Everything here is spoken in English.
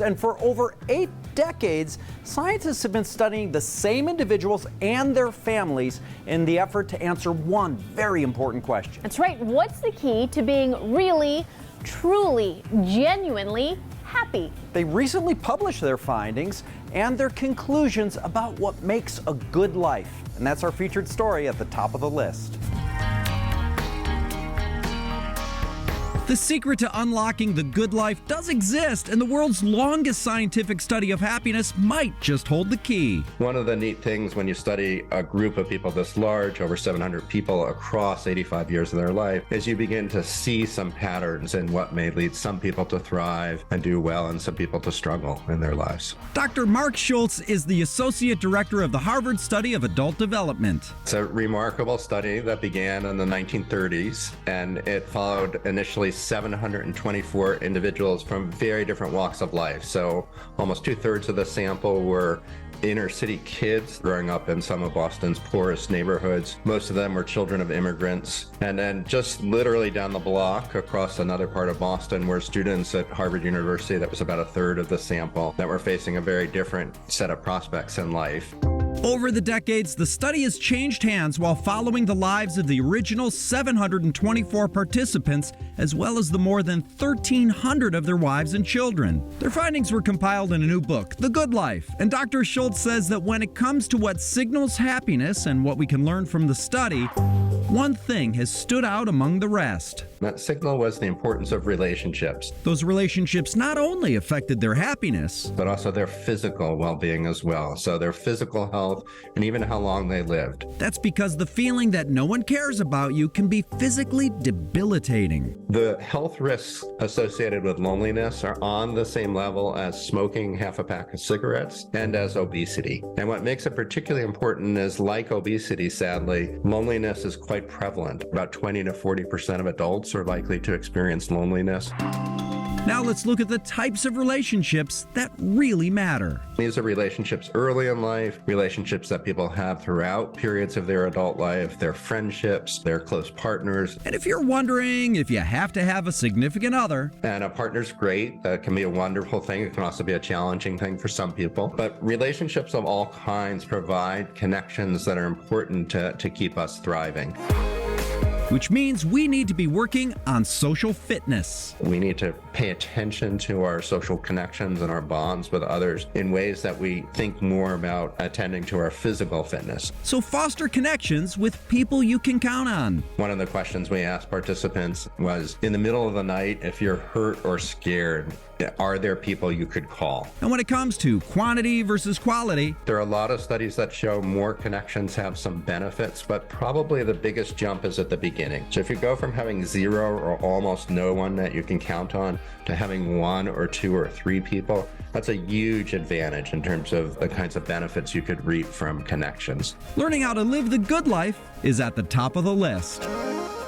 And for over 8 decades, scientists have been studying the same individuals and their families in the effort to answer one very important question. That's right. What's the key to being really, truly, genuinely happy? They recently published their findings and their conclusions about what makes a good life. And that's our featured story at the top of the list. The secret to unlocking the good life does exist, and the world's longest scientific study of happiness might just hold the key. One of the neat things when you study a group of people this large, over 700 people across 85 years of their life, is you begin to see some patterns in what may lead some people to thrive and do well and some people to struggle in their lives. Dr. Mark Schultz is the Associate Director of the Harvard Study of Adult Development. It's a remarkable study that began in the 1930s, and it followed initially 724 individuals from very different walks of life. So almost 2/3 of the sample were inner city kids growing up in some of Boston's poorest neighborhoods. Most of them were children of immigrants. And then just literally down the block across another part of Boston were students at Harvard University. That was about 1/3 of the sample that were facing a very different set of prospects in life. Over the decades, the study has changed hands while following the lives of the original 724 participants, as well as the more than 1,300 of their wives and children. Their findings were compiled in a new book, The Good Life, and Dr. Schultz says that when it comes to what signals happiness and what we can learn from the study, one thing has stood out among the rest. That signal was the importance of relationships. Those relationships not only affected their happiness, but also their physical well-being as well. So their physical health and even how long they lived. That's because the feeling that no one cares about you can be physically debilitating. The health risks associated with loneliness are on the same level as smoking half a pack of cigarettes and as obesity. And what makes it particularly important is, like obesity, sadly, loneliness is quite prevalent. About 20 to 40% of adults are likely to experience loneliness. Now let's look at the types of relationships that really matter. These are relationships early in life, relationships that people have throughout periods of their adult life, their friendships, their close partners. And if you're wondering if you have to have a significant other, and a partner's great, that can be a wonderful thing. It can also be a challenging thing for some people. But relationships of all kinds provide connections that are important to keep us thriving. Which means we need to be working on social fitness. We need to pay attention to our social connections and our bonds with others in ways that we think more about attending to our physical fitness. So foster connections with people you can count on. One of the questions we asked participants was, in the middle of the night, if you're hurt or scared, are there people you could call? And when it comes to quantity versus quality, there are a lot of studies that show more connections have some benefits, but probably the biggest jump is at the beginning. So if you go from having 0 or almost no one that you can count on to having 1 or 2 or 3 people, that's a huge advantage in terms of the kinds of benefits you could reap from connections. Learning how to live the good life is at the top of the list.